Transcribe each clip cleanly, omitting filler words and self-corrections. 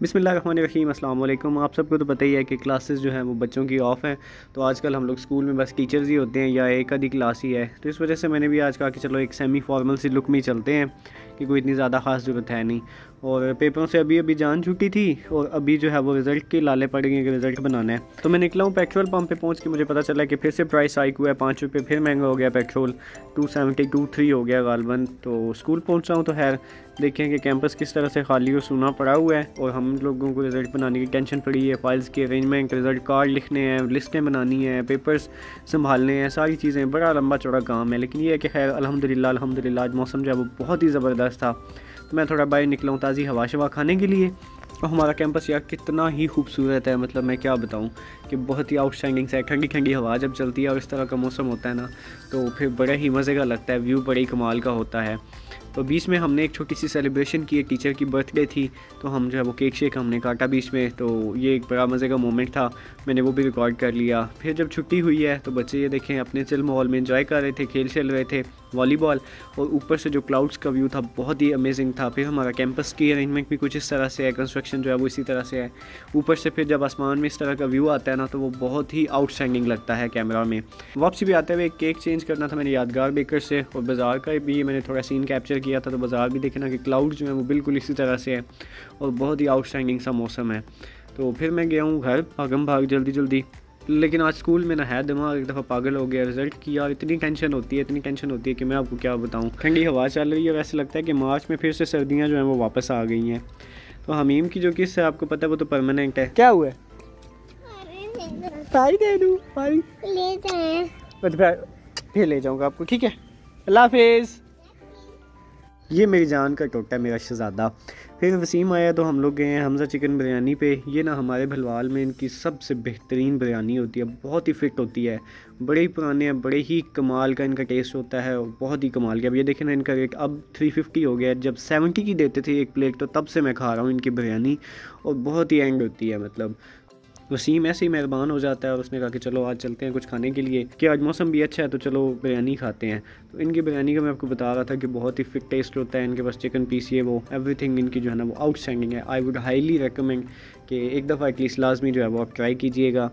बिस्मिल्लाहिर्रहमानिर्रहीम अस्सलाम वालेकुम। आप सबको तो पता ही है कि क्लासेस जो हैं वो बच्चों की ऑफ़ हैं। तो आजकल हम लोग स्कूल में बस टीचर्स ही होते हैं या एक आधी क्लास ही है। तो इस वजह से मैंने भी आज कहा कि चलो एक सेमी फॉर्मल सी लुक में ही चलते हैं कि कोई इतनी ज़्यादा ख़ास ज़रूरत है नहीं। और पेपरों से अभी अभी जान छूटी थी और अभी जो है वो रिज़ल्ट के लाले पड़ गए कि रिज़ल्ट बनाना है। तो मैं निकला हूँ पेट्रोल पंप पे पहुँच के मुझे पता चला कि फिर से प्राइस हाइक हुआ है, 5 रुपये फिर महंगा हो गया पेट्रोल, 2.72 हो गया गालबन। तो स्कूल पहुँचा हूँ तो खैर देखें कि कैंपस किस तरह से खाली और सूना पड़ा हुआ है और हम लोगों को रिज़ल्ट बनाने की टेंशन पड़ी है। फाइल्स की अरेंजमेंट, रिज़ल्ट कार्ड लिखने हैं, लिस्टें बनानी हैं, पेपर्स संभालने हैं, सारी चीज़ें, बड़ा लंबा चौड़ा काम है। लेकिन ये है कि खैर अल्हम्दुलिल्लाह आज मौसम जो है वो बहुत ही ज़बरदस्त था। तो मैं थोड़ा बाहर निकला हूँ ताज़ी हवा शवा खाने के लिए। और हमारा कैंपस यार कितना ही खूबसूरत है, मतलब मैं क्या बताऊँ कि बहुत ही आउटस्टैंडिंग सा है। ठंडी ठंडी हवा जब चलती है और इस तरह का मौसम होता है ना तो फिर बड़ा ही मज़े का लगता है, व्यू बड़े ही कमाल का होता है। तो बीच में हमने एक छोटी सी सेलिब्रेशन की, एक टीचर की बर्थडे थी तो हम जो है वो केक शेक हमने काटा बीच में। तो ये एक बड़ा मज़े का मोमेंट था, मैंने वो भी रिकॉर्ड कर लिया। फिर जब छुट्टी हुई है तो बच्चे ये देखें अपने चिल माहौल में एंजॉय कर रहे थे, खेल चल रहे थे वॉलीबॉल, और ऊपर से जो क्लाउड्स का व्यू था बहुत ही अमेजिंग था। फिर हमारा कैंपस की अरेंजमेंट भी कुछ इस तरह से है, कंस्ट्रक्शन जो है वो इसी तरह से है। ऊपर से फिर जब आसमान में इस तरह का व्यू आता है ना तो वो बहुत ही आउटस्टैंडिंग लगता है कैमरा में। वापसी भी आते हुए एक केक चेंज करना था मैंने यादगार बेकर से, और बाज़ार का भी मैंने थोड़ा सीन कैप्चर किया था। तो बाज़ार भी देखना कि क्लाउड जो है वो बिल्कुल इसी तरह से है और बहुत ही आउटस्टैंडिंग सा मौसम है। तो फिर मैं गया हूँ घर भागम भाग जल्दी। लेकिन आज स्कूल में ना है दिमाग एक दफ़ा पागल हो गया रिज़ल्ट की। यार इतनी टेंशन होती है कि मैं आपको क्या बताऊँ। ठंडी हवा चल रही है, वैसे लगता है कि मार्च में फिर से सर्दियाँ जो हैं वो वापस आ गई हैं। तो हमीम की जो किस्सा है आपको पता है वो तो परमानेंट है। क्या हुआ है? पानी दे दूँ? पानी ले जाए, फिर ले जाऊँगा आपको, ठीक है? अल्लाह हाफिज़। ये मेरी जान का टोटा है, मेरा शहज़ादा। फिर वसीम आया तो हम लोग गए हैं हमज़ा चिकन बिरयानी पे। ये ना हमारे भलवाल में इनकी सबसे बेहतरीन बिरयानी होती है, बहुत ही फ़िट होती है, बड़े ही पुराने हैं, बड़े ही कमाल का इनका टेस्ट होता है और बहुत ही कमाल का। अब ये देखें ना इनका रेट अब 350 हो गया है, जब 70 की देते थे एक प्लेट तो तब से मैं खा रहा हूँ इनकी बिरयानी और बहुत ही एंड होती है। मतलब वसीम ऐसे ही मेहरबान हो जाता है और उसने कहा कि चलो आज चलते हैं कुछ खाने के लिए, कि आज मौसम भी अच्छा है तो चलो बिरयानी खाते हैं। तो इनकी बिरयानी का मैं आपको बता रहा था कि बहुत ही फिट टेस्ट होता है। इनके पास चिकन पीस ये वो एवरीथिंग इनकी जो है ना वो आउटस्टैंडिंग है। आई वुड हाईली रिकमेंड कि एक दफ़ा एटलीस्ट लाजमी जो है वो आप ट्राई कीजिएगा।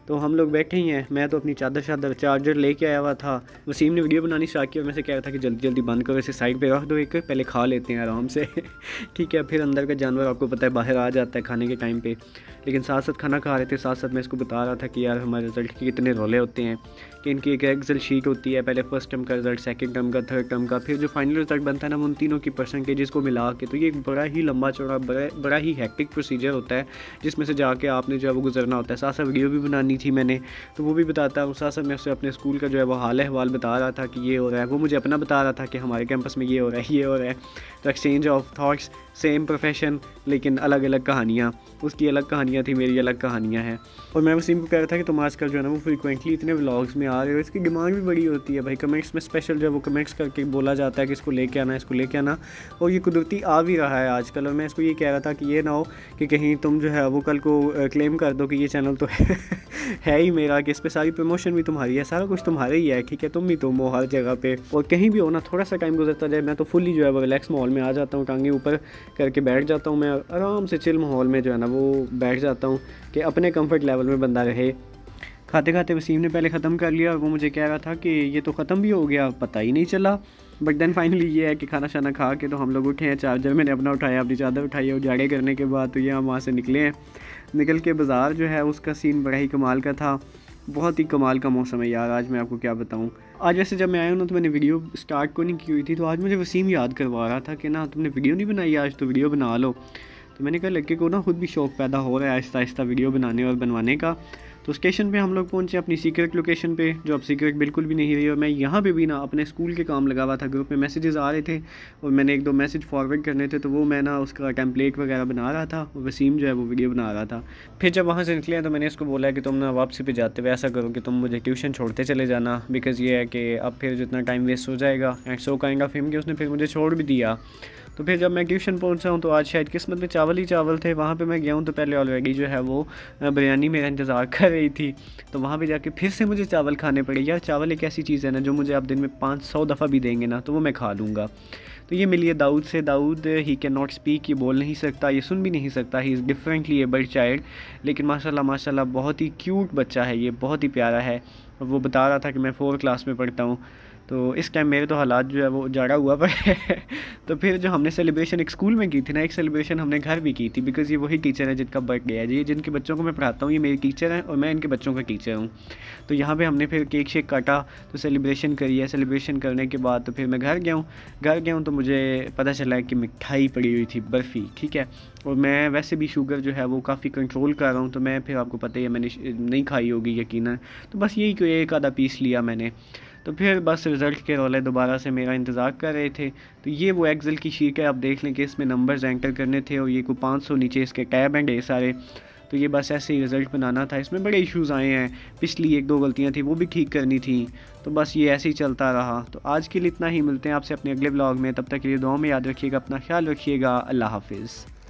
तो हम लोग बैठे ही हैं, मैं तो अपनी चादर चार्जर लेके आया हुआ था। वसीम ने वीडियो बनानी स्टार्ट किया और मैं से कह रहा था कि जल्दी जल्दी बंद करो, इसे साइड पे रख दो, एक पहले खा लेते हैं आराम से ठीक है। फिर अंदर का जानवर आपको पता है बाहर आ जाता है खाने के टाइम पे, लेकिन साथ साथ खाना खा रहे थे, साथ साथ मैं इसको बता रहा था कि यार हमारे रिज़ल्ट के कितने रोले होते हैं कि इनकी एक एक्सेल शीट होती है, पहले फर्स्ट टर्म का रिज़ल्ट, सेकंड टर्म का, थर्ड टर्म का, फिर जो फाइनल रिज़ल्ट बनता है ना उन तीनों की परसेंटेजेस को मिला के। तो ये एक बड़ा ही लंबा चौड़ा बड़ा ही हैक्टिक प्रोसीजर होता है जिसमें से जाके आपने जो है वो गुजरना होता है। साथ साथ वीडियो भी बनानी थी मैंने तो वो भी बताता हूँ। साथ साथ मैं उससे अपने स्कूल का जो है वो हाल अहवाल बता रहा था कि ये हो रहा है, वो मुझे अपना बता रहा था कि हमारे कैंपस में ये हो रहा है। तो exchange of thoughts, same profession लेकिन अलग अलग कहानियाँ, उसकी अलग कहानियाँ थी, मेरी अलग कहानियाँ हैं। और मैं वसीम को कह रहा था कि तुम आजकल जो है ना वो फ्रीक्वेंटली इतने व्लॉग्स में आ रहे हो, इसकी डिमांड भी बड़ी होती है भाई। कमेंट्स में स्पेशल जो है वो कमेंट्स करके बोला जाता है कि इसको लेके आना, और ये कुदरती आ भी रहा है आजकल। और मैं इसको ये कह रहा था कि ये ना हो कि कहीं तुम जो है वो कल को क्लेम कर दो कि ये चैनल तो है ही मेरा, कि इस पर सारी प्रमोशन भी तुम्हारी है, सारा कुछ तुम्हारा ही है, ठीक है? तुम ही तुम हो हर जगह पे, और कहीं भी हो ना थोड़ा सा टाइम गुजरता जाए मैं तो फुली जो है वो रिलैक्स माहौल में आ जाता हूँ, टांगे ऊपर करके बैठ जाता हूँ, मैं आराम से चिल माहौल में जो है ना वो बैठ जाता हूँ कि अपने कंफर्ट लेवल में बंदा रहे। खाते खाते वसीम ने पहले ख़त्म कर लिया और वो मुझे कह रहा था कि ये तो ख़त्म भी हो गया, पता ही नहीं चला। बट देन फाइनली ये है कि खाना शाना खा के तो हम लोग उठे हैं, चार्जर मैंने अपना उठाया, अपनी चादर उठाई और उजाड़े करने के बाद तो ये हम वहाँ से निकले हैं। निकल के बाज़ार जो है उसका सीन बड़ा ही कमाल का था, बहुत ही कमाल का मौसम है यार आज, मैं आपको क्या बताऊँ। आज वैसे जब मैं आया हूँ ना तो मैंने वीडियो स्टार्ट को नहीं की हुई थी, तो आज मुझे वसीम याद करवा रहा था कि ना तुमने वीडियो नहीं बनाई आज, तो वीडियो बना लो। तो मैंने कहा लड़के को ना खुद भी शौक़ पैदा हो रहा है आहिस्ता आहिस्ता वीडियो बनाने और बनवाने का। तो स्टेशन पे हम लोग पहुँचे अपनी सीक्रेट लोकेशन पे, जो अब सीक्रेट बिल्कुल भी नहीं रही। और मैं यहाँ पे भी ना अपने स्कूल के काम लगा हुआ था, ग्रुप में मैसेजेस आ रहे थे और मैंने एक दो मैसेज फॉरवर्ड करने थे, तो वो मैं ना उसका टेम्पलेट वगैरह बना रहा था और वसीम जो है वो वीडियो बना रहा था। फिर जब वहाँ से निकले तो मैंने इसको बोला कि तुम ना वापसी पे जाते हुए ऐसा करो कि तुम मुझे ट्यूशन छोड़ते चले जाना, बिकॉज़ ये है कि अब फिर जितना टाइम वेस्ट हो जाएगा। And so kind of him कि उसने फिर मुझे छोड़ भी दिया। तो फिर जब मैं ट्यूशन पहुंचा हूँ तो आज शायद किस्मत में चावल ही चावल थे। वहाँ पे मैं गया हूँ तो पहले ऑलरेडी जो है वो बिरयानी मेरा इंतज़ार कर रही थी, तो वहाँ पे जाके फिर से मुझे चावल खाने पड़े। यार चावल एक ऐसी चीज़ है ना जो मुझे आप दिन में 500 दफ़ा भी देंगे ना तो वो मैं खा लूँगा। तो ये मिलिए दाऊद से। Dawood he can not speak, ये बोल नहीं सकता, ये सुन भी नहीं सकता, he is differently abled child, लेकिन माशाल्लाह माशाल्लाह बहुत ही क्यूट बच्चा है ये, बहुत ही प्यारा है। वो बता रहा था कि मैं 4th क्लास में पढ़ता हूँ, तो इस टाइम मेरे तो हालात जो है वो जाड़ा हुआ पर है। तो फिर जो हमने सेलिब्रेशन एक स्कूल में की थी ना, एक सेलिब्रेशन हमने घर भी की थी, बिकॉज़ ये वही टीचर है जिनका बर्थडे है, ये जिनके बच्चों को मैं पढ़ाता हूँ, ये मेरी टीचर हैं और मैं इनके बच्चों का टीचर हूँ। तो यहाँ पे हमने फिर केक शेक काटा, तो सेलिब्रेशन करी है। सेलिब्रेशन करने के बाद तो फिर मैं घर गया हूँ तो मुझे पता चला है कि मिठाई पड़ी हुई थी, बर्फ़ी, ठीक है। और मैं वैसे भी शुगर जो है वो काफ़ी कंट्रोल कर रहा हूँ, तो मैं फिर आपको पता ही है मैंने नहीं खाई होगी यकीनन, तो बस यही कोई एक आधा पीस लिया मैंने। तो फिर बस रिज़ल्ट के रोले दोबारा से मेरा इंतज़ार कर रहे थे। तो ये वो एक्सेल की शीट है, आप देख लें कि इसमें नंबर्स एंटर करने थे और ये कोई 500 नीचे इसके टैब हैं ढेर सारे। तो ये बस ऐसे ही रिज़ल्ट बनाना था। इसमें बड़े इश्यूज़ आए हैं, पिछली 1-2 गलतियाँ थी वो भी ठीक करनी थी, तो बस ये ऐसे ही चलता रहा। तो आज के लिए इतना ही, मिलते हैं आपसे अपने अगले व्लॉग में, तब तक के लिए दुआ में याद रखिएगा, अपना ख्याल रखिएगा, अल्लाह हाफिज़।